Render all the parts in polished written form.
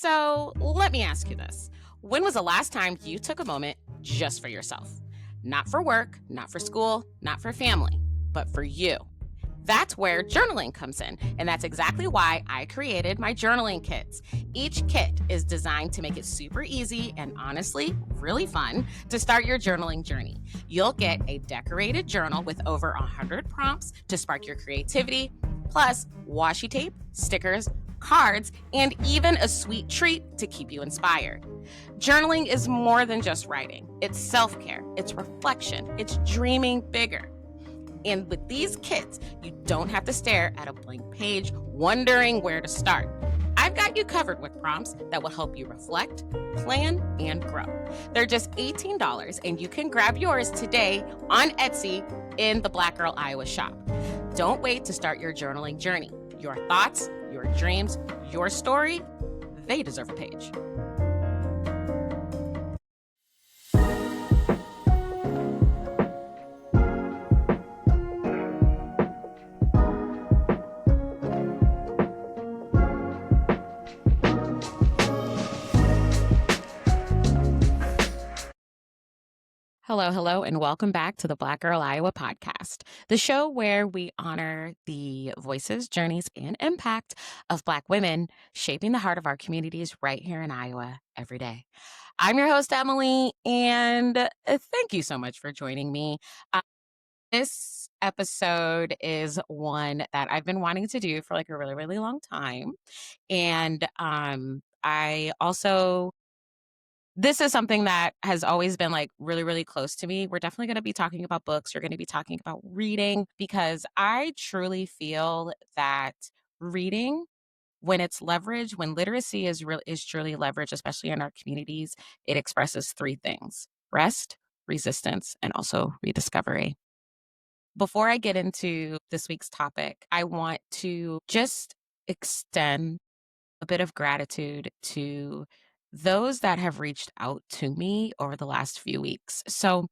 So let me ask you this. When was the last time you took a moment just for yourself? Not for work, not for school, not for family, but for you. That's where journaling comes in. And that's exactly why I created my journaling kits. Each kit is designed to make it super easy and honestly, really fun to start your journaling journey. You'll get a decorated journal with over 100 prompts to spark your creativity, plus washi tape, stickers, cards, and even a sweet treat to keep you inspired. Journaling is more than just writing. It's self-care, it's reflection, it's dreaming bigger. And with these kits, you don't have to stare at a blank page wondering where to start. I've got you covered with prompts that will help you reflect, plan, and grow. They're just $18, and you can grab yours today on Etsy in the Black Girl Iowa shop. Don't wait to start your journaling journey. Your thoughts, your dreams, your story, they deserve a page. Hello, and welcome back to the Black Girl Iowa podcast, the show where we honor the voices, journeys, and impact of Black women shaping the heart of our communities right here in Iowa every day. I'm your host, Emily, and thank you so much for joining me. This episode is one that I've been wanting to do for like a really, really long time. And this is something that has always been like really, really close to me. We're definitely going to be talking about books. We're going to be talking about reading because I truly feel that reading, when it's leveraged, when literacy is truly leveraged, especially in our communities, it expresses three things: rest, resistance, and also rediscovery. Before I get into this week's topic, I want to just extend a bit of gratitude to those that have reached out to me over the last few weeks. So,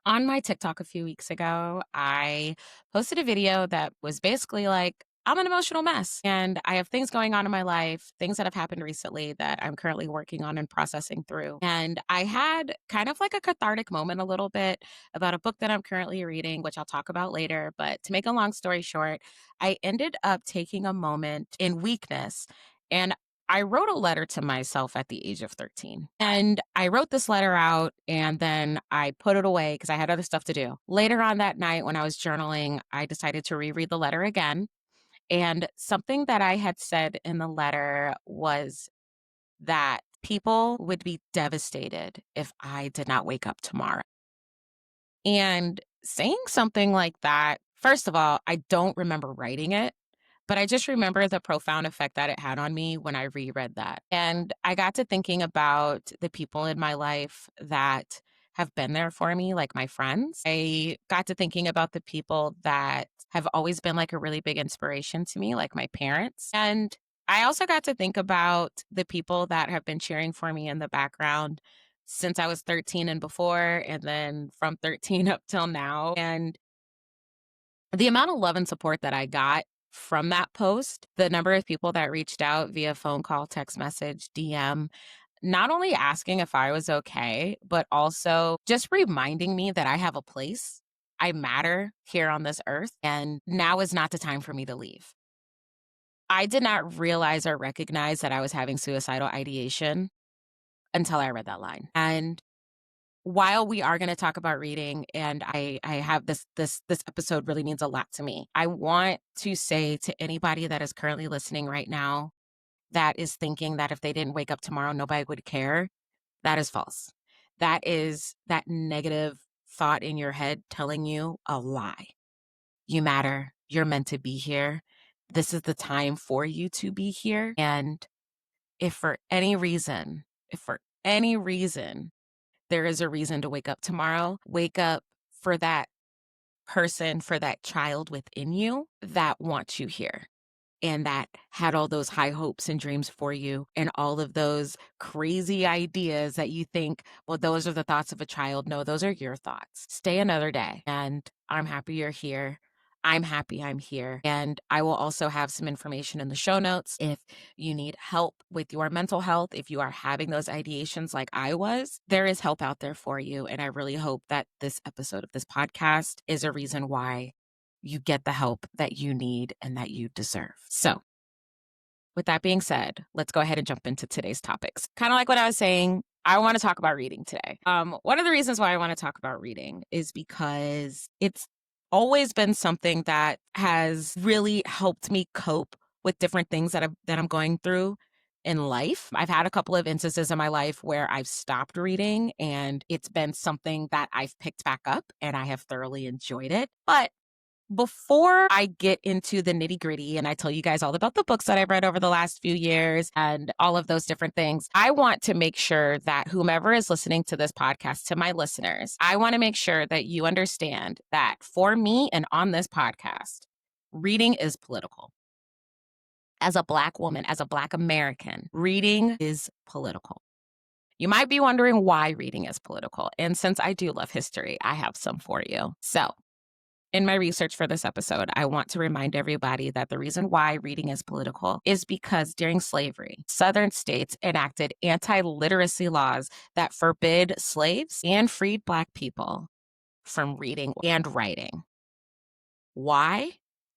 on my TikTok a few weeks ago, I posted a video that was basically like, I'm an emotional mess and I have things going on in my life, things that have happened recently that I'm currently working on and processing through. And I had kind of like a cathartic moment a little bit about a book that I'm currently reading, which I'll talk about later. But to make a long story short, I ended up taking a moment in weakness and I wrote a letter to myself at the age of 13. And I wrote this letter out and then I put it away because I had other stuff to do. Later on that night, when I was journaling, I decided to reread the letter again. And something that I had said in the letter was that people would be devastated if I did not wake up tomorrow. And saying something like that, first of all, I don't remember writing it. But I just remember the profound effect that it had on me when I reread that. And I got to thinking about the people in my life that have been there for me, like my friends. I got to thinking about the people that have always been like a really big inspiration to me, like my parents. And I also got to think about the people that have been cheering for me in the background since I was 13 and before, and then from 13 up till now. And the amount of love and support that I got from that post, the number of people that reached out via phone call, text message, DM, not only asking if I was okay, but also just reminding me that I have a place. I matter here on this earth, and now is not the time for me to leave. I did not realize or recognize that I was having suicidal ideation until I read that line. And while we are going to talk about reading, and I have this episode really means a lot to me. I want to say to anybody that is currently listening right now that is thinking that if they didn't wake up tomorrow nobody would care, that is false. That is that negative thought in your head telling you a lie. You matter. You're meant to be here. This is the time for you to be here. And if for any reason, if for any reason there is a reason to wake up tomorrow, wake up for that person, for that child within you that wants you here and that had all those high hopes and dreams for you and all of those crazy ideas that you think, well, those are the thoughts of a child. No, those are your thoughts. Stay another day. And I'm happy you're here. I'm happy I'm here. And I will also have some information in the show notes if you need help with your mental health, if you are having those ideations like I was, there is help out there for you. And I really hope that this episode of this podcast is a reason why you get the help that you need and that you deserve. So, with that being said, let's go ahead and jump into today's topics. Kind of like what I was saying, I want to talk about reading today. One of the reasons why I want to talk about reading is because it's always been something that has really helped me cope with different things that I'm going through in life. I've had a couple of instances in my life where I've stopped reading and it's been something that I've picked back up and I have thoroughly enjoyed it. But before I get into the nitty gritty and I tell you guys all about the books that I've read over the last few years and all of those different things, I want to make sure that whomever is listening to this podcast, to my listeners, I want to make sure that you understand that for me and on this podcast, reading is political. As a Black woman, as a Black American, reading is political. You might be wondering why reading is political. And since I do love history, I have some for you. So, in my research for this episode, I want to remind everybody that the reason why reading is political is because during slavery, Southern states enacted anti-literacy laws that forbid slaves and freed Black people from reading and writing. Why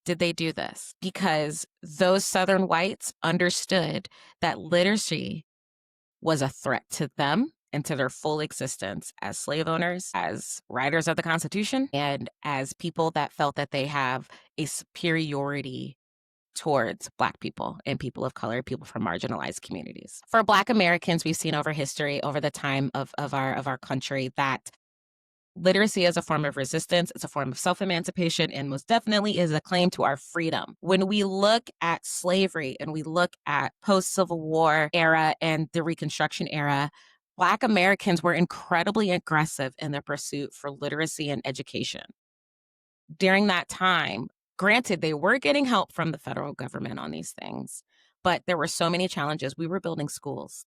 did they do this? Because those Southern whites understood that literacy was a threat to them and to their full existence as slave owners, as writers of the Constitution, and as people that felt that they have a superiority towards Black people and people of color, people from marginalized communities. For Black Americans, we've seen over history, over the time of our country, that literacy is a form of resistance, it's a form of self-emancipation, and most definitely is a claim to our freedom. When we look at slavery and we look at post-Civil War era and the Reconstruction era, Black Americans were incredibly aggressive in their pursuit for literacy and education. During that time, granted, they were getting help from the federal government on these things, but there were so many challenges. We were building schools.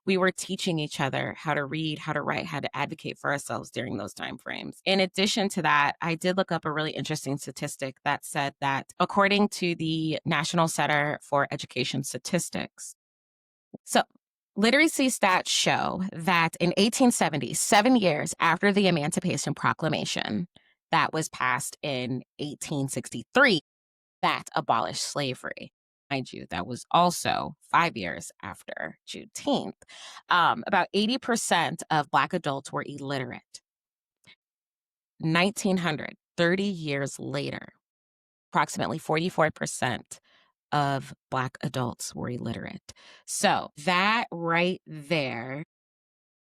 We were teaching each other how to read, how to write, how to advocate for ourselves during those time frames. In addition to that, I did look up a really interesting statistic that said that according to the National Center for Education Statistics, so literacy stats show that in 1870, 7 years after the Emancipation Proclamation that was passed in 1863, that abolished slavery. Mind you, that was also 5 years after Juneteenth. About 80% of Black adults were illiterate. 1900, 30 years later, approximately 44% of Black adults were illiterate. So that right there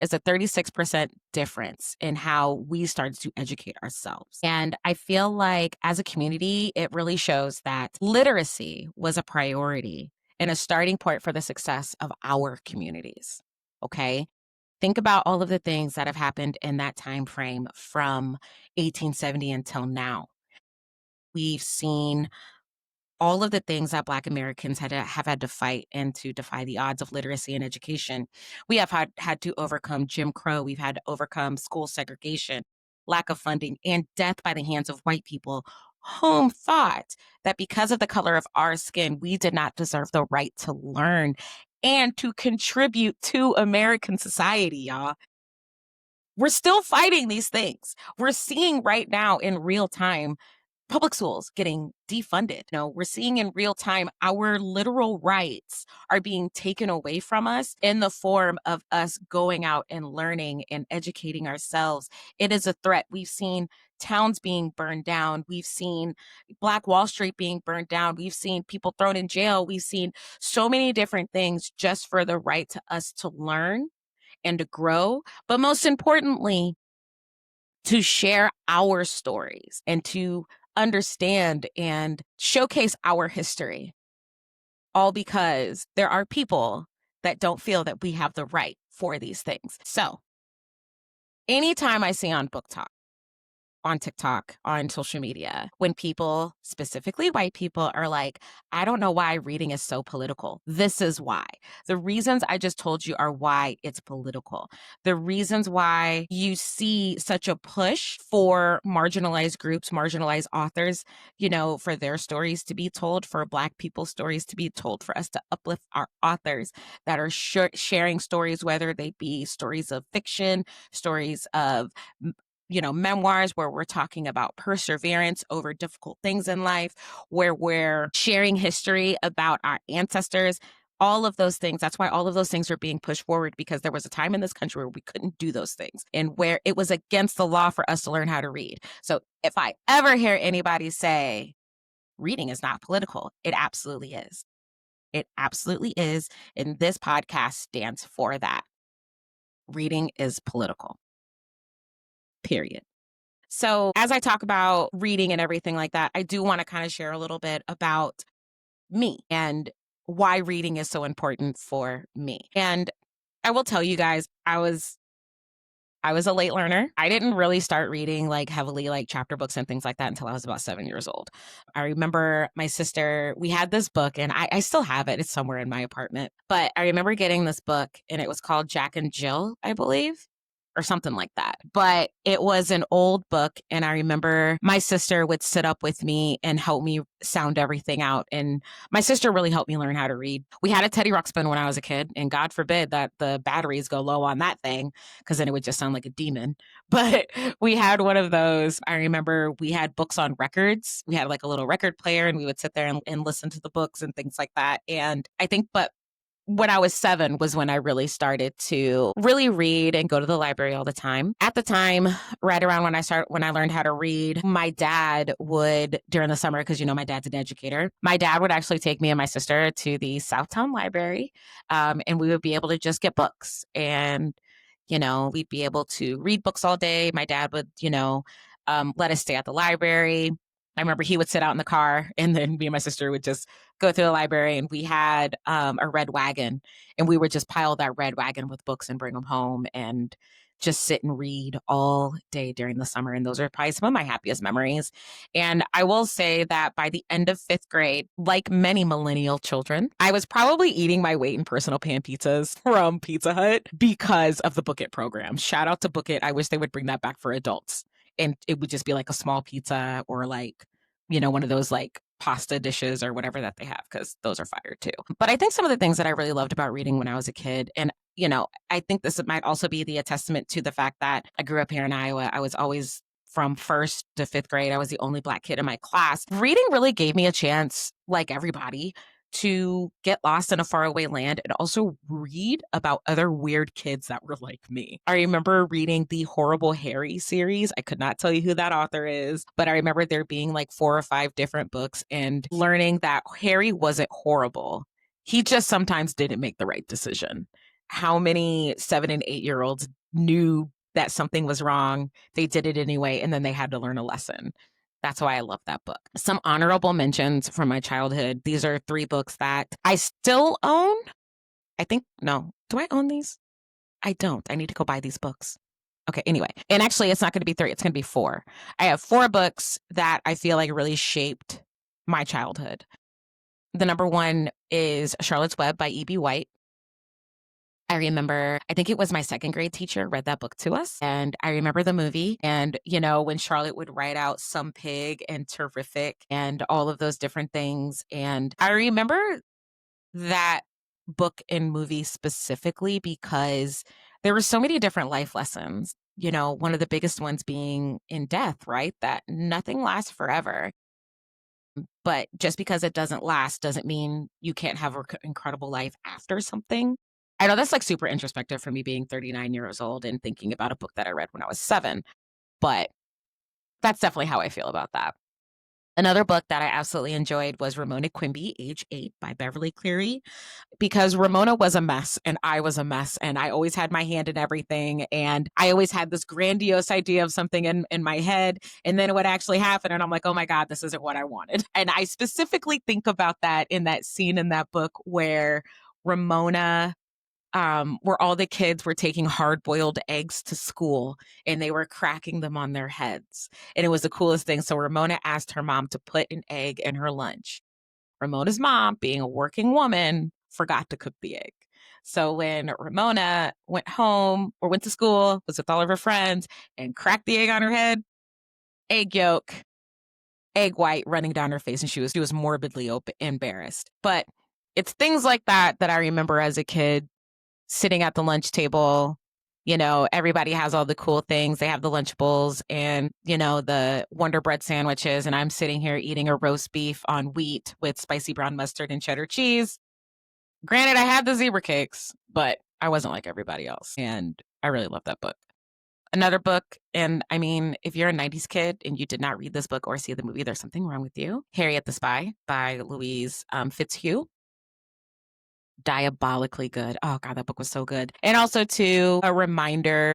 is a 36% difference in how we started to educate ourselves. And I feel like as a community, it really shows that literacy was a priority and a starting point for the success of our communities. Okay? Think about all of the things that have happened in that time frame from 1870 until now. We've seen all of the things that Black Americans have had to fight and to defy the odds of literacy and education. We have had to overcome Jim Crow. We've had to overcome school segregation, lack of funding, and death by the hands of white people. Whom thought that because of the color of our skin, we did not deserve the right to learn and to contribute to American society, y'all? We're still fighting these things. We're seeing right now in real time public schools getting defunded. We're seeing in real time our literal rights are being taken away from us in the form of us going out and learning and educating ourselves. It is a threat. We've seen towns being burned down. We've seen Black Wall Street being burned down. We've seen people thrown in jail. We've seen so many different things just for the right to us to learn and to grow. But most importantly, to share our stories and to understand and showcase our history, all because there are people that don't feel that we have the right for these things. So anytime I see on Book Talk on TikTok, on social media, when people, specifically white people, are like, I don't know why reading is so political. This is why. The reasons I just told you are why it's political. The reasons why you see such a push for marginalized groups, marginalized authors, for their stories to be told, for Black people's stories to be told, for us to uplift our authors that are sharing stories, whether they be stories of fiction, stories of memoirs where we're talking about perseverance over difficult things in life, where we're sharing history about our ancestors, all of those things. That's why all of those things are being pushed forward, because there was a time in this country where we couldn't do those things and where it was against the law for us to learn how to read. So if I ever hear anybody say reading is not political, it absolutely is. It absolutely is. And this podcast stands for that. Reading is political. Period. So as I talk about reading and everything like that, I do want to kind of share a little bit about me and why reading is so important for me. And I will tell you guys, I was a late learner. I didn't really start reading like heavily like chapter books and things like that until I was about 7 years old. I remember my sister, we had this book, and I still have it. It's somewhere in my apartment. But I remember getting this book, and it was called Jack and Jill, I believe, or something like that. But it was an old book, and I remember my sister would sit up with me and help me sound everything out. And my sister really helped me learn how to read. We had a Teddy Ruxpin when I was a kid, and God forbid that the batteries go low on that thing, because then it would just sound like a demon. But we had one of those. I remember we had books on records. We had like a little record player, and we would sit there and listen to the books and things like that. And I think, but when I was 7 was when I really started to really read and go to the library all the time. At the time, right around when I learned how to read, my dad would, during the summer, because my dad's an educator, my dad would actually take me and my sister to the Southtown Library, and we would be able to just get books, and we'd be able to read books all day. My dad would, let us stay at the library. I remember he would sit out in the car, and then me and my sister would just go through the library, and we had a red wagon, and we would just pile that red wagon with books and bring them home and just sit and read all day during the summer. And those are probably some of my happiest memories. And I will say that by the end of 5th grade, like many millennial children, I was probably eating my weight in personal pan pizzas from Pizza Hut because of the Book It program. Shout out to Book It. I wish they would bring that back for adults. And it would just be like a small pizza, or like, one of those like pasta dishes or whatever that they have, because those are fire too. But I think some of the things that I really loved about reading when I was a kid, and I think this might also be a testament to the fact that I grew up here in Iowa. I was always, from 1st to 5th grade, I was the only Black kid in my class. Reading really gave me a chance, like everybody, to get lost in a faraway land and also read about other weird kids that were like me. I remember reading the Horrible Harry series. I could not tell you who that author is, but I remember there being like 4 or 5 different books, and learning that Harry wasn't horrible. He just sometimes didn't make the right decision. How many 7 and 8-year-olds knew that something was wrong? They did it anyway, and then they had to learn a lesson. That's why I love that book. Some honorable mentions from my childhood. These are 3 books that I still own. I think, no. Do I own these? I don't. I need to go buy these books. Okay, anyway. And actually, it's not going to be 3. It's going to be 4. I have 4 books that I feel like really shaped my childhood. The number 1 is Charlotte's Web by E.B. White. I remember, I think it was my 2nd grade teacher read that book to us. And I remember the movie, and, when Charlotte would write out Some Pig and Terrific and all of those different things. And I remember that book and movie specifically because there were so many different life lessons. One of the biggest ones being in death, right? That nothing lasts forever. But just because it doesn't last doesn't mean you can't have an incredible life after something. I know that's like super introspective for me, being 39 years old and thinking about a book that I read when I was 7, but that's definitely how I feel about that. Another book that I absolutely enjoyed was Ramona Quimby, Age 8 by Beverly Cleary, because Ramona was a mess and I was a mess, and I always had my hand in everything, and I always had this grandiose idea of something in my head, and then it would actually happen, and I'm like, oh my God, this isn't what I wanted. And I specifically think about that in that scene in that book where Ramona where all the kids were taking hard-boiled eggs to school and they were cracking them on their heads. And it was the coolest thing. So Ramona asked her mom to put an egg in her lunch. Ramona's mom, being a working woman, forgot to cook the egg. So when Ramona went home or went to school, was with all of her friends, and cracked the egg on her head, egg yolk, egg white running down her face, and she was morbidly embarrassed. But it's things like that that I remember as a kid sitting at the lunch table. Everybody has all the cool things. They have the lunch bowls and, the Wonder Bread sandwiches. And I'm sitting here eating a roast beef on wheat with spicy brown mustard and cheddar cheese. Granted, I had the zebra cakes, but I wasn't like everybody else. And I really love that book. Another book, and I mean, if you're a 90s kid and you did not read this book or see the movie, there's something wrong with you. Harriet the Spy by Louise Fitzhugh. Diabolically good. Oh God, that book was so good. And also too, a reminder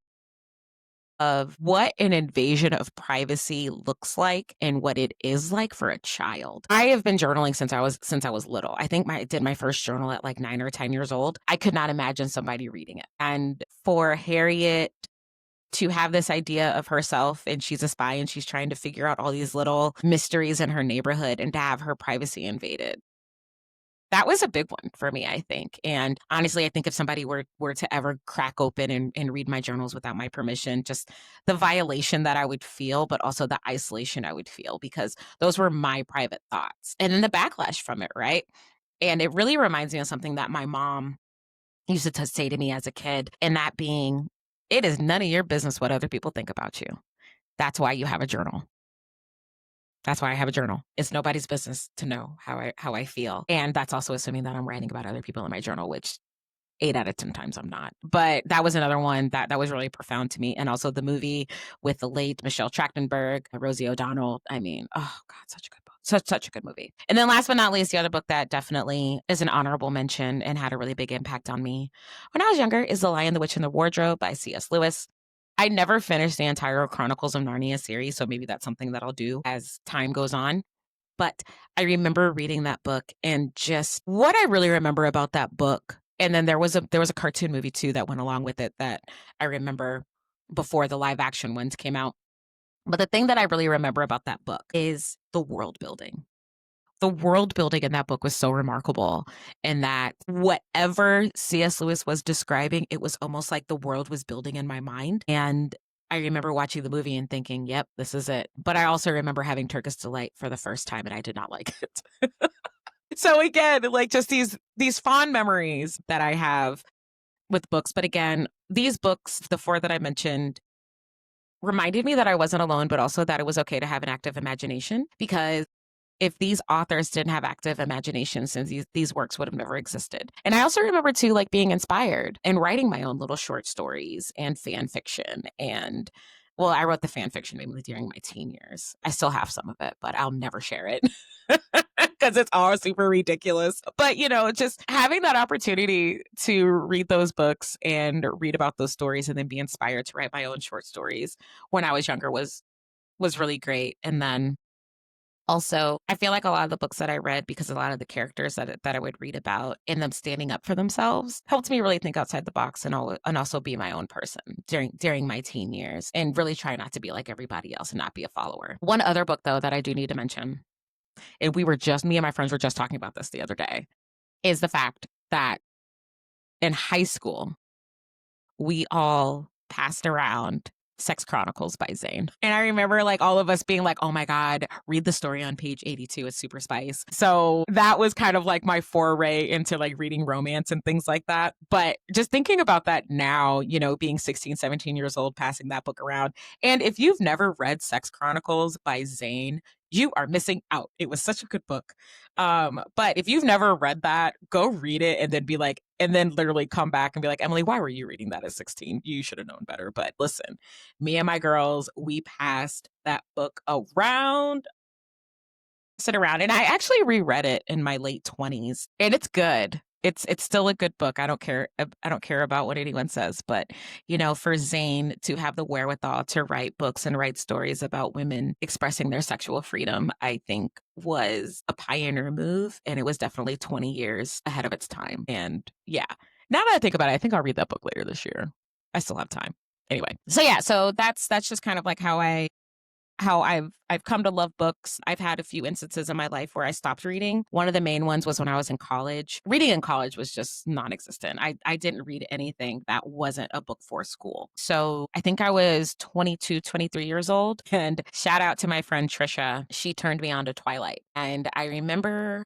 of what an invasion of privacy looks like and what it is like for a child. I have been journaling since I was little. I think I did my first journal at like 9 or 10 years old. I could not imagine somebody reading it. And for Harriet to have this idea of herself, and she's a spy and she's trying to figure out all these little mysteries in her neighborhood, and to have her privacy invaded, that was a big one for me, I think. And honestly, I think if somebody were to ever crack open and read my journals without my permission, just the violation that I would feel, but also the isolation I would feel, because those were my private thoughts. And then the backlash from it, right? And it really reminds me of something that my mom used to say to me as a kid, and that being, it is none of your business what other people think about you. That's why you have a journal. That's why I have a journal. It's nobody's business to know how I feel. And that's also assuming that I'm writing about other people in my journal, which 8 out of 10 times I'm not. But that was another one that was really profound to me. And also the movie with the late Michelle Trachtenberg, Rosie O'Donnell. I mean, oh God, such a good book. Such a good movie. And then last but not least, the other book that definitely is an honorable mention and had a really big impact on me when I was younger is The Lion, the Witch, and the Wardrobe by C.S. Lewis. I never finished the entire Chronicles of Narnia series, so maybe that's something that I'll do as time goes on. But I remember reading that book, and just what I really remember about that book. And then there was a cartoon movie too that went along with it that I remember before the live action ones came out. But the thing that I really remember about that book is the world building. The world building in that book was so remarkable, in that whatever C.S. Lewis was describing, it was almost like the world was building in my mind. And I remember watching the movie and thinking, yep, this is it. But I also remember having Turkish Delight for the first time, and I did not like it. So again, like, just these fond memories that I have with books. But again, these books, the 4 that I mentioned, reminded me that I wasn't alone, but also that it was okay to have an active imagination, because if these authors didn't have active imaginations, then these works would have never existed. And I also remember too, like, being inspired and writing my own little short stories and fan fiction. And well, I wrote the fan fiction mainly during my teen years. I still have some of it, but I'll never share it because it's all super ridiculous. But just having that opportunity to read those books and read about those stories and then be inspired to write my own short stories when I was younger was really great. And then also, I feel like a lot of the books that I read, because a lot of the characters that I would read about and them standing up for themselves, helped me really think outside the box and also be my own person during my teen years, and really try not to be like everybody else and not be a follower. One other book, though, that I do need to mention, and me and my friends were just talking about this the other day, is the fact that in high school, we all passed around Sex Chronicles by Zane. And I remember, like, all of us being like, oh my God, read the story on page 82. It's super spice. So that was kind of like my foray into like reading romance and things like that. But just thinking about that now, being 16, 17 years old, passing that book around. And if you've never read Sex Chronicles by Zane, you are missing out. It was such a good book. But if you've never read that, go read it and then literally come back and be like, Emily, why were you reading that at 16? You should have known better. But listen, me and my girls, we passed that book around, and I actually reread it in my late 20s, and it's good. It's still a good book. I don't care about what anyone says, but for Zane to have the wherewithal to write books and write stories about women expressing their sexual freedom, I think was a pioneer move, and it was definitely 20 years ahead of its time. And yeah, Now that I think about it, I think I'll read that book later this year. I still have time. Anyway, so yeah, so that's just kind of like how I've come to love books. I've had a few instances in my life where I stopped reading. One of the main ones was when I was in college. Reading in college was just non-existent. I didn't read anything that wasn't a book for school. So I think I was 22, 23 years old. And shout out to my friend Trisha. She turned me on to Twilight. And I remember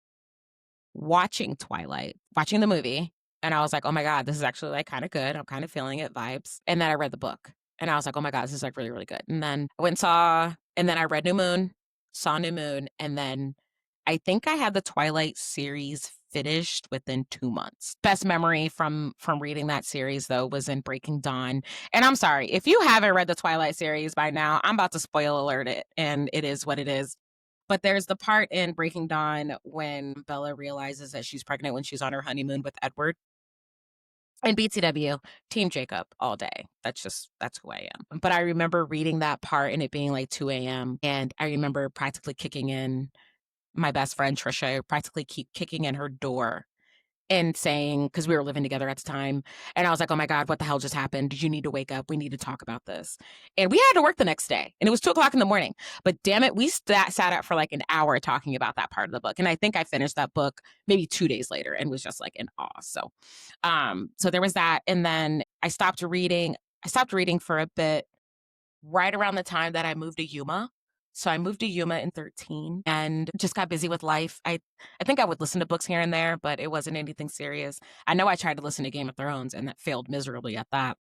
watching Twilight, watching the movie, and I was like, "Oh my god, this is actually, like, kinda good. I'm kinda feeling it vibes." And then I read the book, and I was like, "Oh my god, this is, like, really, really good." And then I went and saw and then I read New Moon, saw New Moon, and then I think I had the Twilight series finished within 2 months. Best memory from reading that series, though, was in Breaking Dawn, and I'm sorry, if you haven't read the Twilight series by now, I'm about to spoil alert it, and it is what it is. But there's the part in Breaking Dawn when Bella realizes that she's pregnant when she's on her honeymoon with Edward. And BTW, Team Jacob all day. That's who I am. But I remember reading that part and it being like 2 a.m. And I remember practically kicking in my best friend Trisha, practically keep kicking in her door and saying, because we were living together at the time, and I was like, "Oh my god, what the hell just happened? You need to wake up. We need to talk about this." And we had to work the next day, and it was 2 o'clock in the morning. But damn it, we sat up for like an hour talking about that part of the book, and I think I finished that book maybe 2 days later, and was just like in awe. So there was that, and then I stopped reading. I stopped reading for a bit right around the time that I moved to Yuma. So I moved to Yuma in 13 and just got busy with life. I think I would listen to books here and there, but it wasn't anything serious. I know I tried to listen to Game of Thrones and that failed miserably at that.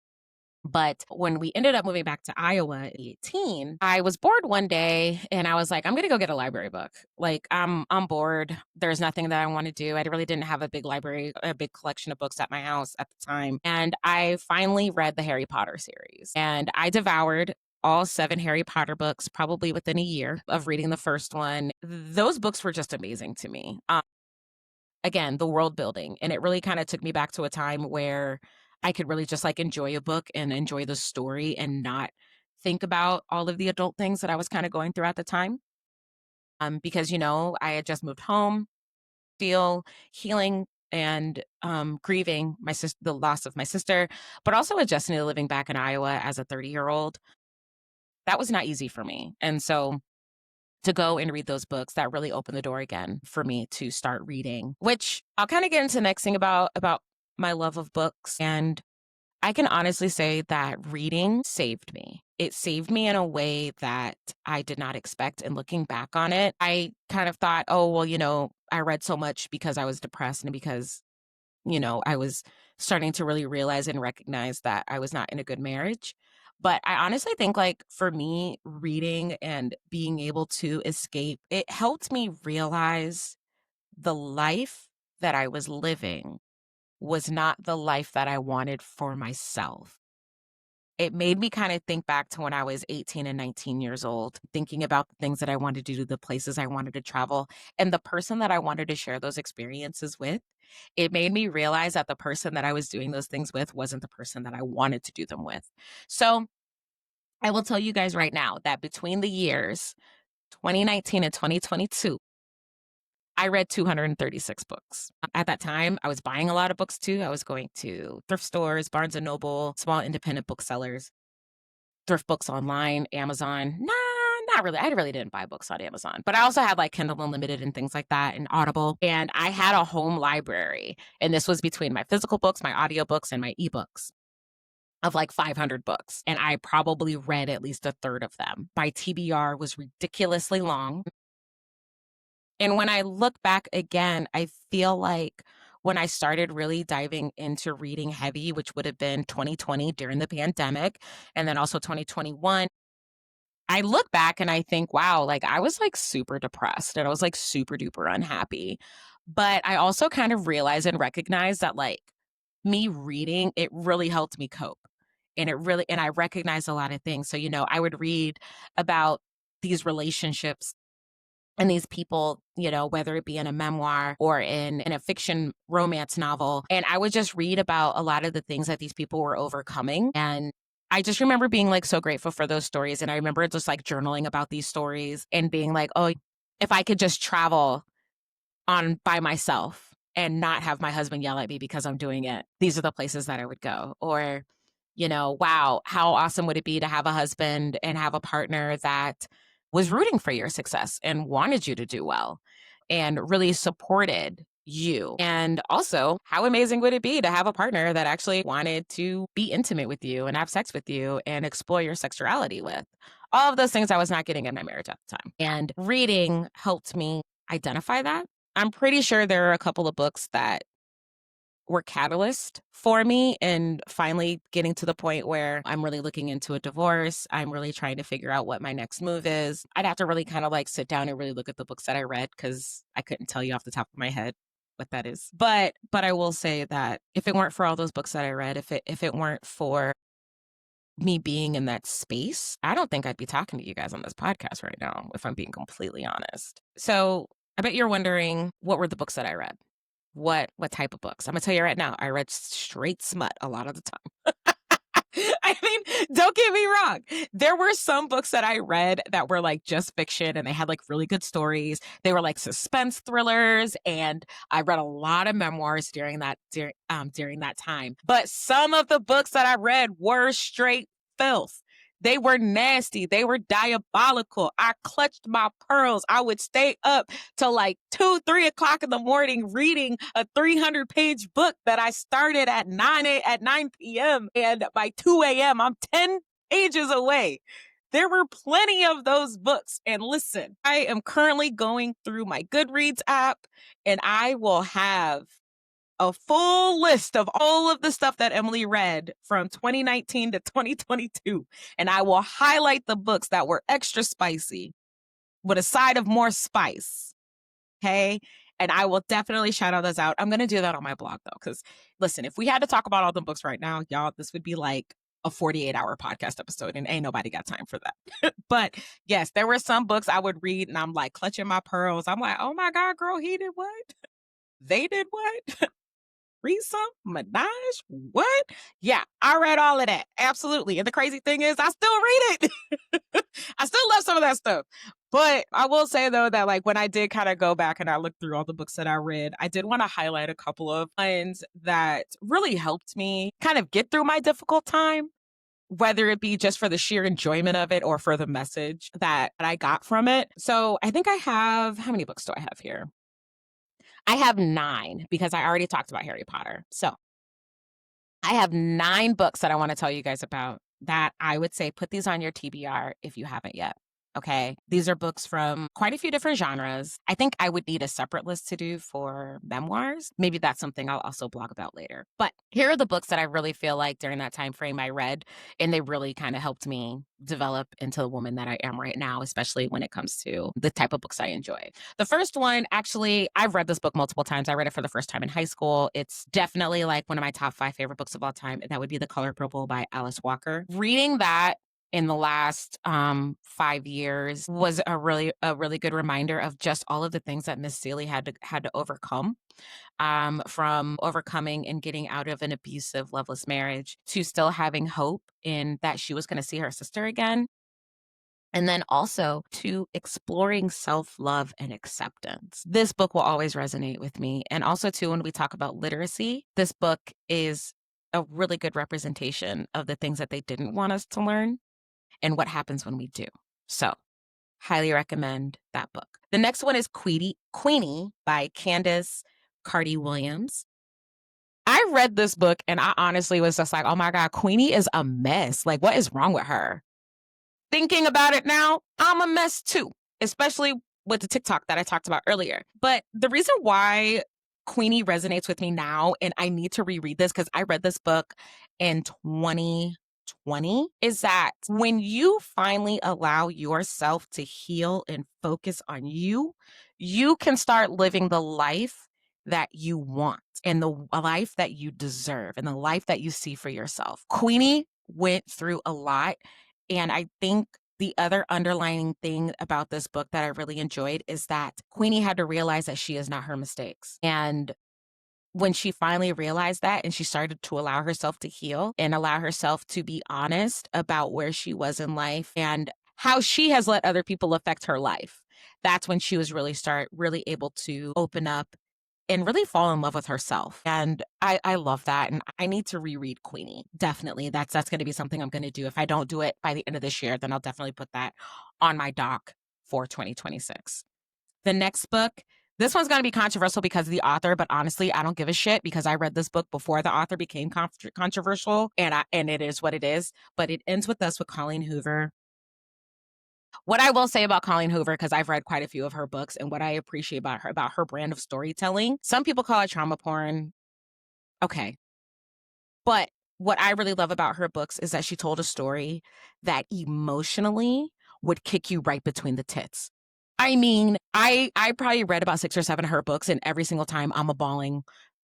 But when we ended up moving back to Iowa at 18, I was bored one day and I was like, I'm going to go get a library book. Like I'm bored. There's nothing that I want to do. I really didn't have a big library, a big collection of books at my house at the time. And I finally read the Harry Potter series and I devoured all 7 Harry Potter books probably within a year of reading the first one. Those books were just amazing to me. Again, the world building. And it really kind of took me back to a time where I could really just like enjoy a book and enjoy the story and not think about all of the adult things that I was kind of going through at the time. Because, I had just moved home, feel healing and grieving the loss of my sister, but also adjusting to living back in Iowa as a 30-year-old. That was not easy for me. And so to go and read those books that really opened the door again for me to start reading, which I'll kind of get into the next thing about my love of books. And I can honestly say that reading saved me. It saved me in a way that I did not expect. And looking back on it, I kind of thought, oh, well, I read so much because I was depressed and because, I was starting to really realize and recognize that I was not in a good marriage. But I honestly think, like, for me, reading and being able to escape, it helped me realize the life that I was living was not the life that I wanted for myself. It made me kind of think back to when I was 18 and 19 years old, thinking about the things that I wanted to do, the places I wanted to travel, and the person that I wanted to share those experiences with. It made me realize that the person that I was doing those things with wasn't the person that I wanted to do them with. So I will tell you guys right now that between the years 2019 and 2022, I read 236 books. At that time, I was buying a lot of books too. I was going to thrift stores, Barnes and Noble, small independent booksellers, thrift books online, Amazon. Nah, not really. I really didn't buy books on Amazon, but I also had like Kindle Unlimited and things like that and Audible. And I had a home library. And this was between my physical books, my audiobooks, and my ebooks of like 500 books. And I probably read at least a third of them. My TBR was ridiculously long. And when I look back again, I feel like when I started really diving into reading heavy, which would have been 2020 during the pandemic, and then also 2021, I look back and I think, wow, like I was like super depressed and I was like super duper unhappy. But I also kind of realized and recognized that like me reading, it really helped me cope. And I recognized a lot of things. So, I would read about these relationships and these people, whether it be in a memoir or in a fiction romance novel. And I would just read about a lot of the things that these people were overcoming. And I just remember being like so grateful for those stories. And I remember just like journaling about these stories and being like, oh, if I could just travel on by myself and not have my husband yell at me because I'm doing it. These are the places that I would go. Or, wow, how awesome would it be to have a husband and have a partner that was rooting for your success and wanted you to do well and really supported you. And also, how amazing would it be to have a partner that actually wanted to be intimate with you and have sex with you and explore your sexuality with? All of those things I was not getting in my marriage at the time. And reading helped me identify that. I'm pretty sure there are a couple of books that were catalyst for me and finally getting to the point where I'm really looking into a divorce. I'm really trying to figure out what my next move is. I'd have to really kind of like sit down and really look at the books that I read because I couldn't tell you off the top of my head what that is. But I will say that if it weren't for all those books that I read, if it weren't for me being in that space, I don't think I'd be talking to you guys on this podcast right now, if I'm being completely honest. So I bet you're wondering, what were the books that I read? What type of books? I'm gonna tell you right now, I read straight smut a lot of the time. I mean, don't get me wrong. There were some books that I read that were like just fiction and they had like really good stories. They were like suspense thrillers, and I read a lot of memoirs during that time. But some of the books that I read were straight filth. They were nasty. They were diabolical. I clutched my pearls. I would stay up till like 2, 3 o'clock in the morning reading a 300-page book that I started at 9 p.m. And by 2 a.m., I'm 10 pages away. There were plenty of those books. And listen, I am currently going through my Goodreads app, and I will have a full list of all of the stuff that Emily read from 2019 to 2022. And I will highlight the books that were extra spicy with a side of more spice. Okay. And I will definitely shout all those out. I'm going to do that on my blog though. Cause listen, if we had to talk about all the books right now, y'all, this would be like a 48-hour podcast episode, and ain't nobody got time for that. But yes, there were some books I would read and I'm like clutching my pearls. I'm like, oh my God, girl, he did what? They did what? Threesome, menage, what? Yeah, I read all of that. Absolutely. And the crazy thing is, I still read it. I still love some of that stuff. But I will say, though, that like when I did kind of go back and I looked through all the books that I read, I did want to highlight a couple of ones that really helped me kind of get through my difficult time, whether it be just for the sheer enjoyment of it or for the message that I got from it. So I think I have, how many books do I have here? I have 9 because I already talked about Harry Potter. So I have 9 books that I want to tell you guys about that I would say put these on your TBR if you haven't yet. Okay. These are books from quite a few different genres. I think I would need a separate list to do for memoirs. Maybe that's something I'll also blog about later. But here are the books that I really feel like during that time frame I read, and they really kind of helped me develop into the woman that I am right now, especially when it comes to the type of books I enjoy. The first one, actually, I've read this book multiple times. I read it for the first time in high school. It's definitely like one of my top 5 favorite books of all time. And that would be The Color Purple by Alice Walker. Reading that in the last 5 years was a really good reminder of just all of the things that Miss Seeley had to overcome, from overcoming and getting out of an abusive, loveless marriage to still having hope in that she was going to see her sister again. And then also to exploring self-love and acceptance. This book will always resonate with me. And also too, when we talk about literacy, this book is a really good representation of the things that they didn't want us to learn and what happens when we do. So highly recommend that book. The next one is Queenie by Candace Carty-Williams. I read this book and I honestly was just like, oh my God, Queenie is a mess. Like, what is wrong with her? Thinking about it now, I'm a mess too, especially with the TikTok that I talked about earlier. But the reason why Queenie resonates with me now, and I need to reread this because I read this book in 2020, is that when you finally allow yourself to heal and focus on you, you can start living the life that you want and the life that you deserve and the life that you see for yourself. Queenie went through a lot. And I think the other underlying thing about this book that I really enjoyed is that Queenie had to realize that she is not her mistakes. And when she finally realized that and she started to allow herself to heal and allow herself to be honest about where she was in life and how she has let other people affect her life, that's when she was really able to open up and really fall in love with herself. And I love that. And I need to reread Queenie. Definitely. That's going to be something I'm going to do. If I don't do it by the end of this year, then I'll definitely put that on my dock for 2026. The next book, this one's going to be controversial because of the author, but honestly, I don't give a shit because I read this book before the author became controversial, and it is what it is. But it ends with us with Colleen Hoover. What I will say about Colleen Hoover, because I've read quite a few of her books, and what I appreciate about her brand of storytelling, some people call it trauma porn. Okay. But what I really love about her books is that she told a story that emotionally would kick you right between the tits. I mean, I probably read about 6 or 7 of her books, and every single time I'm a bawling,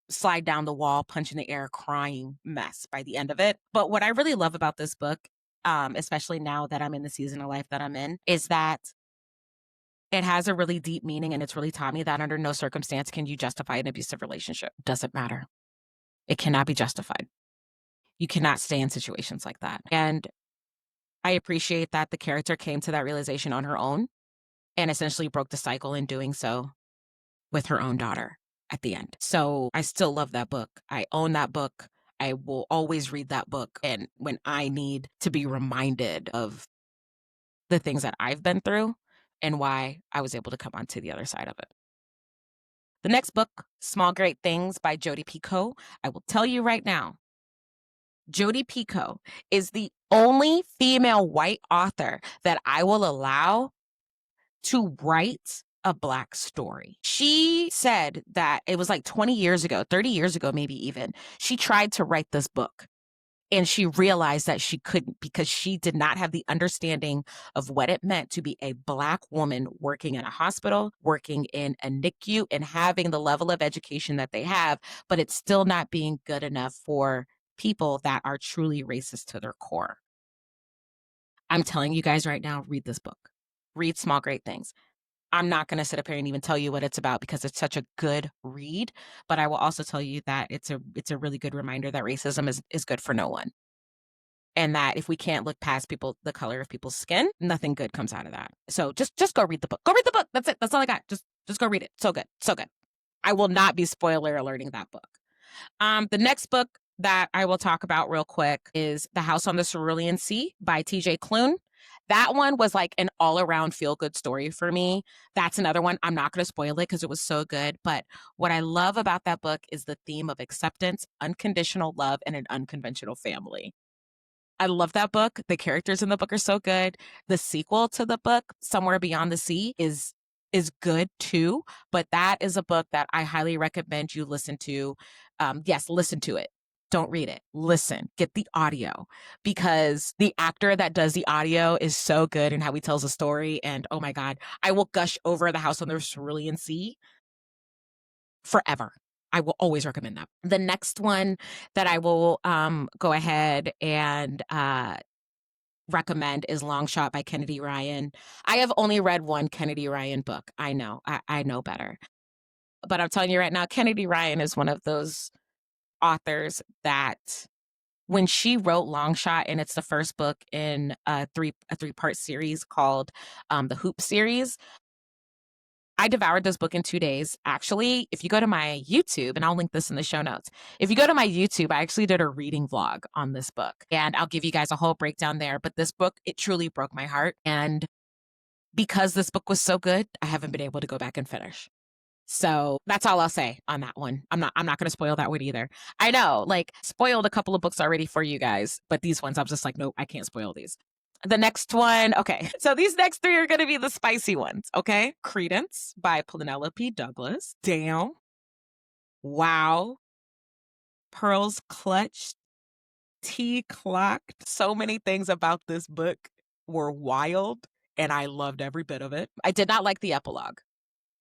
slide down the wall, punch in the air, crying mess by the end of it. But what I really love about this book, especially now that I'm in the season of life that I'm in, is that it has a really deep meaning, and it's really taught me that under no circumstance can you justify an abusive relationship. Doesn't matter. It cannot be justified. You cannot stay in situations like that. And I appreciate that the character came to that realization on her own and essentially broke the cycle in doing so with her own daughter at the end. So I still love that book. I own that book. I will always read that book. And when I need to be reminded of the things that I've been through and why I was able to come onto the other side of it. The next book, Small Great Things by Jodi Picoult. I will tell you right now, Jodi Picoult is the only female white author that I will allow to write a Black story. She said that it was like 20 years ago, 30 years ago, maybe even, she tried to write this book. And she realized that she couldn't because she did not have the understanding of what it meant to be a Black woman working in a hospital, working in a NICU, and having the level of education that they have, but it's still not being good enough for people that are truly racist to their core. I'm telling you guys right now, read this book. Read Small Great Things. I'm not going to sit up here and even tell you what it's about because it's such a good read, but I will also tell you that it's a really good reminder that racism is good for no one. And that if we can't look past the color of people's skin, nothing good comes out of that. So just go read the book. Go read the book. That's it. That's all I got. Just go read it. So good. So good. I will not be spoiler alerting that book. The next book that I will talk about real quick is The House on the Cerulean Sea by TJ Klune. That one was like an all-around feel-good story for me. That's another one. I'm not going to spoil it because it was so good. But what I love about that book is the theme of acceptance, unconditional love, and an unconventional family. I love that book. The characters in the book are so good. The sequel to the book, Somewhere Beyond the Sea, is good too. But that is a book that I highly recommend you listen to. Yes, listen to it. Don't read it. Listen, get the audio because the actor that does the audio is so good in how he tells a story. And oh my God, I will gush over The House on the Cerulean Sea forever. I will always recommend that. The next one that I will go ahead and recommend is Long Shot by Kennedy Ryan. I have only read one Kennedy Ryan book. I know. I know better. But I'm telling you right now, Kennedy Ryan is one of those authors that when she wrote Long Shot, and it's the first book in a three-part series called the Hoop series, I devoured this book in 2 days. Actually, if you go to my YouTube, and I'll link this in the show notes. If you go to my YouTube, I actually did a reading vlog on this book, and I'll give you guys a whole breakdown there. But this book, it truly broke my heart. And because this book was so good, I haven't been able to go back and finish. So that's all I'll say on that one. I'm not going to spoil that one either. I know, like, spoiled a couple of books already for you guys, but these ones, I'm just like, nope, I can't spoil these. The next one, okay. So these next 3 are going to be the spicy ones, okay? Credence by Penelope Douglas. Damn. Wow. Pearls Clutched. Tea Clocked. So many things about this book were wild, and I loved every bit of it. I did not like the epilogue.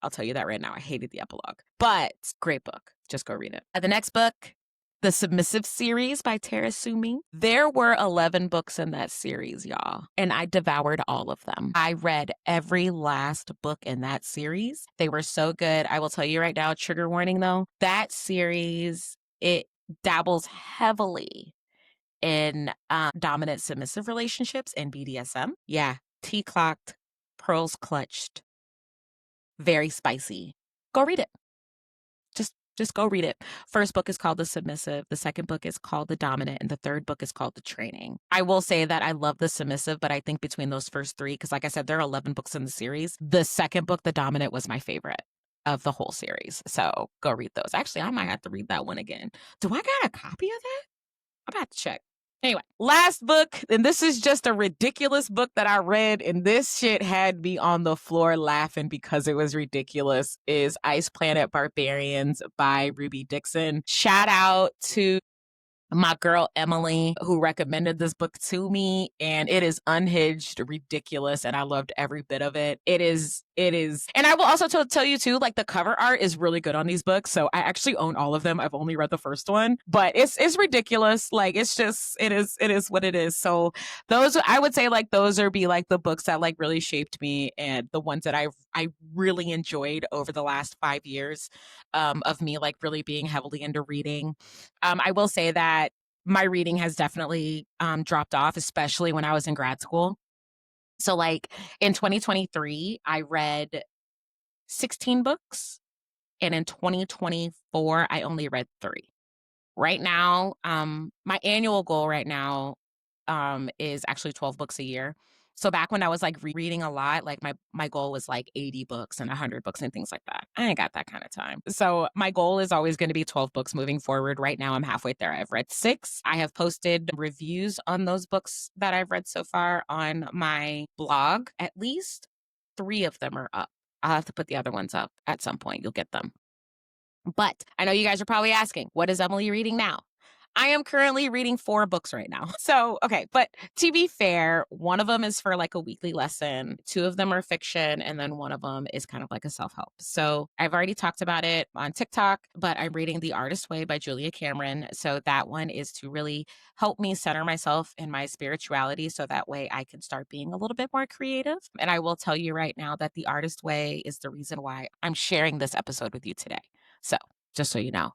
I'll tell you that right now. I hated the epilogue, but great book. Just go read it. The next book, The Submissive Series by Tara Sumi. There were 11 books in that series, y'all, and I devoured all of them. I read every last book in that series. They were so good. I will tell you right now, trigger warning though, that series, it dabbles heavily in dominant submissive relationships and BDSM. Yeah, tea clocked, pearls clutched, very spicy. Go read it. Just go read it. First book is called The Submissive. The second book is called The Dominant. And the third book is called The Training. I will say that I love The Submissive, but I think between those first three, because like I said, there are 11 books in the series. The second book, The Dominant, was my favorite of the whole series. So go read those. Actually, I might have to read that one again. Do I got a copy of that? I'm about to check. Anyway, last book, and this is just a ridiculous book that I read, and this shit had me on the floor laughing because it was ridiculous, is Ice Planet Barbarians by Ruby Dixon. Shout out to my girl Emily, who recommended this book to me, and it is unhinged, ridiculous, and I loved every bit of it. It is, and I will also tell you too, like the cover art is really good on these books. So I actually own all of them. I've only read the first one, but it's ridiculous. Like it's just, it is what it is. So those, I would say like those are be like the books that like really shaped me and the ones that I really enjoyed over the last 5 years of me like really being heavily into reading. I will say that my reading has definitely dropped off, especially when I was in grad school. So, like in 2023, I read 16 books, and in 2024, I only read 3. Right now, my annual goal right now is actually 12 books a year. So back when I was like reading a lot, like my goal was like 80 books and 100 books and things like that. I ain't got that kind of time. So my goal is always going to be 12 books moving forward. Right now I'm halfway there. I've read 6. I have posted reviews on those books that I've read so far on my blog. At least 3 of them are up. I'll have to put the other ones up at some point. You'll get them. But I know you guys are probably asking, what is Emily reading now? I am currently reading 4 books right now. So, okay. But to be fair, one of them is for like a weekly lesson. 2 of them are fiction. And then one of them is kind of like a self-help. So I've already talked about it on TikTok, but I'm reading The Artist Way by Julia Cameron. So that one is to really help me center myself in my spirituality. So that way I can start being a little bit more creative. And I will tell you right now that The Artist Way is the reason why I'm sharing this episode with you today. So just so you know.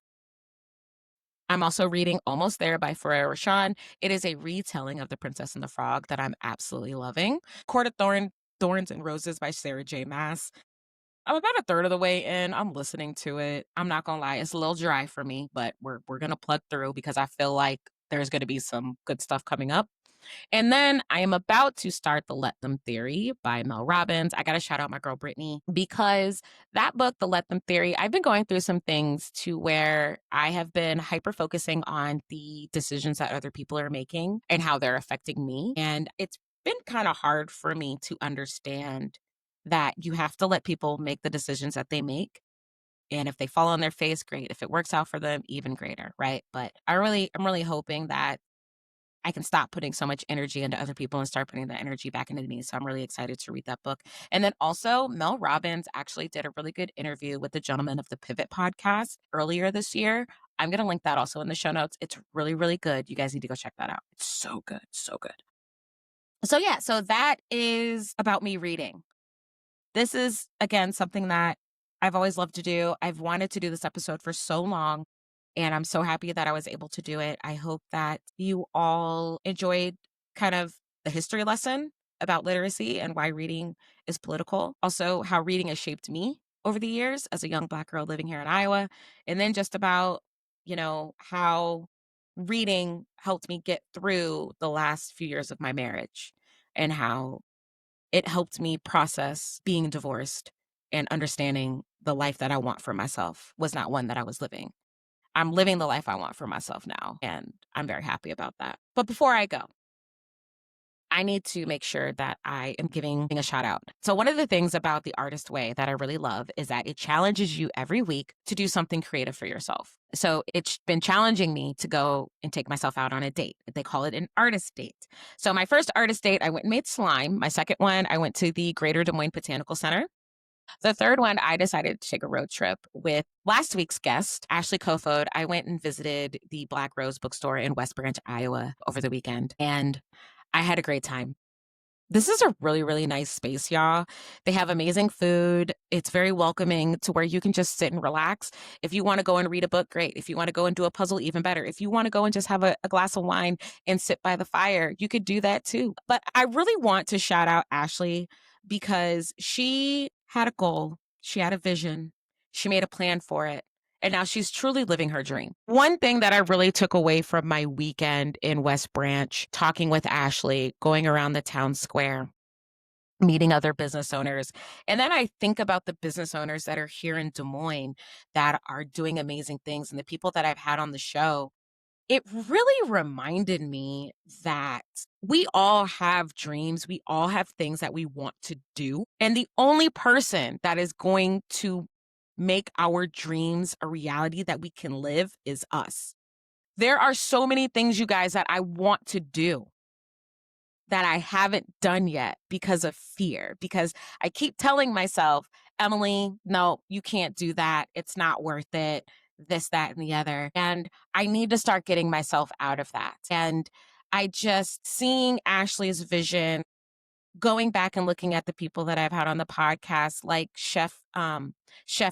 I'm also reading Almost There by Farrah Rashan. It is a retelling of The Princess and the Frog that I'm absolutely loving. Court of Thorns and Roses by Sarah J. Maas. I'm about a third of the way in. I'm listening to it. I'm not gonna lie, it's a little dry for me, but we're gonna plug through because I feel like there's gonna be some good stuff coming up. And then I am about to start The Let Them Theory by Mel Robbins. I got to shout out my girl, Brittany, because that book, The Let Them Theory, I've been going through some things to where I have been hyper focusing on the decisions that other people are making and how they're affecting me. And it's been kind of hard for me to understand that you have to let people make the decisions that they make. And if they fall on their face, great. If it works out for them, even greater, right? But I'm really hoping that I can stop putting so much energy into other people and start putting that energy back into me. So I'm really excited to read that book. And then also, Mel Robbins actually did a really good interview with the gentleman of the Pivot podcast earlier this year. I'm going to link that also in the show notes. It's really, really good. You guys need to go check that out. It's so good. So good. So yeah, so that is about me reading. This is, again, something that I've always loved to do. I've wanted to do this episode for so long. And I'm so happy that I was able to do it. I hope that you all enjoyed kind of the history lesson about literacy and why reading is political. Also, how reading has shaped me over the years as a young Black girl living here in Iowa. And then just about, how reading helped me get through the last few years of my marriage and how it helped me process being divorced and understanding the life that I want for myself was not one that I was living. I'm living the life I want for myself now, and I'm very happy about that. But before I go, I need to make sure that I am giving a shout out. So one of the things about The Artist Way that I really love is that it challenges you every week to do something creative for yourself. So it's been challenging me to go and take myself out on a date. They call it an artist date. So my first artist date, I went and made slime. My second one, I went to the Greater Des Moines Botanical Center. The third one, I decided to take a road trip with last week's guest, Ashley Kofoed. I went and visited the Black Rose Bookstore in West Branch, Iowa over the weekend, and I had a great time. This is a really, really nice space, y'all. They have amazing food. It's very welcoming to where you can just sit and relax. If you want to go and read a book, great. If you want to go and do a puzzle, even better. If you want to go and just have a glass of wine and sit by the fire, you could do that too. But I really want to shout out Ashley because she had a goal. She had a vision. She made a plan for it. And now she's truly living her dream. One thing that I really took away from my weekend in West Branch, talking with Ashley, going around the town square, meeting other business owners. And then I think about the business owners that are here in Des Moines that are doing amazing things and the people that I've had on the show. It really reminded me that we all have dreams. We all have things that we want to do. And the only person that is going to make our dreams a reality that we can live is us. There are so many things, you guys, that I want to do that I haven't done yet because of fear, because I keep telling myself, Emily, no, you can't do that. It's not worth it. This, that, and the other. And I need to start getting myself out of that. And I just seeing Ashley's vision, going back and looking at the people that I've had on the podcast, like Chef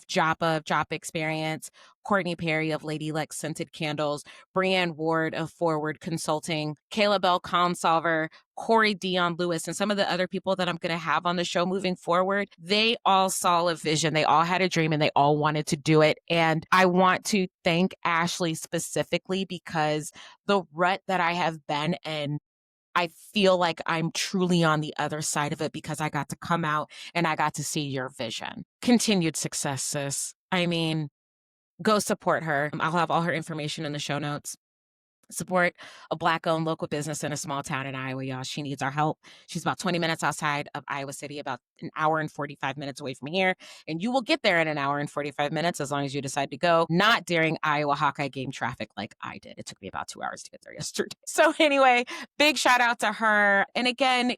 Joppa of Joppa Experience, Courtney Perry of Lady Luck Scented Candles, Brianne Ward of Forward Consulting, Kayla Bell Consolver, Corey Dion Lewis, and some of the other people that I'm going to have on the show moving forward, they all saw a vision. They all had a dream and they all wanted to do it. And I want to thank Ashley specifically because the rut that I have been in, I feel like I'm truly on the other side of it because I got to come out and I got to see your vision. Continued success, sis. I mean, go support her. I'll have all her information in the show notes. Support a Black-owned local business in a small town in Iowa, y'all. She needs our help. She's about 20 minutes outside of Iowa City, about an hour and 45 minutes away from here. And you will get there in an hour and 45 minutes as long as you decide to go, not during Iowa Hawkeye game traffic like I did. It took me about 2 hours to get there yesterday. So anyway, big shout out to her. And again,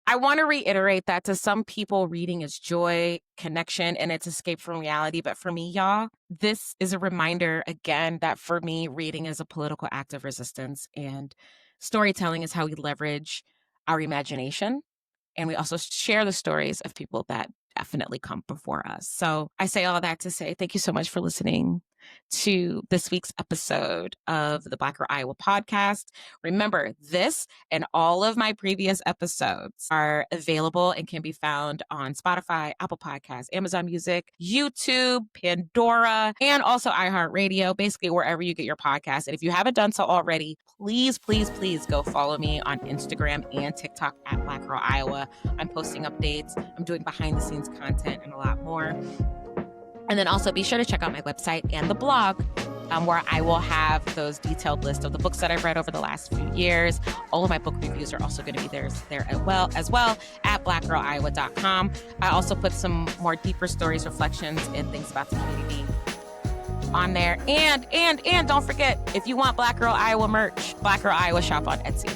I want to reiterate that to some people, reading is joy, connection, and it's escape from reality. But for me, y'all, this is a reminder again that for me, reading is a political act of resistance and storytelling is how we leverage our imagination. And we also share the stories of people that definitely come before us. So I say all that to say thank you so much for listening to this week's episode of the Black Girl Iowa podcast. Remember, this and all of my previous episodes are available and can be found on Spotify, Apple Podcasts, Amazon Music, YouTube, Pandora, and also iHeartRadio, basically wherever you get your podcasts. And if you haven't done so already, please, please, please go follow me on Instagram and TikTok at Black Girl Iowa. I'm posting updates. I'm doing behind the scenes content and a lot more. And then also be sure to check out my website and the blog where I will have those detailed lists of the books that I've read over the last few years. All of my book reviews are also going to be there as well at blackgirliowa.com. I also put some more deeper stories, reflections, and things about the community on there. And don't forget, if you want Black Girl Iowa merch, Black Girl Iowa shop on Etsy.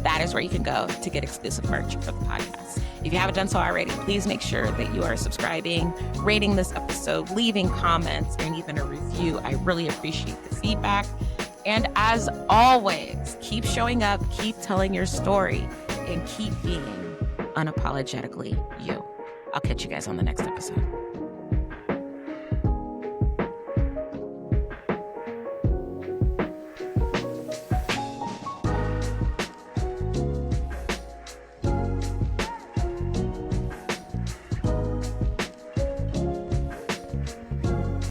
That is where you can go to get exclusive merch for the podcast. If you haven't done so already, please make sure that you are subscribing, rating this episode, leaving comments, and even a review. I really appreciate the feedback. And as always, keep showing up, keep telling your story, and keep being unapologetically you. I'll catch you guys on the next episode.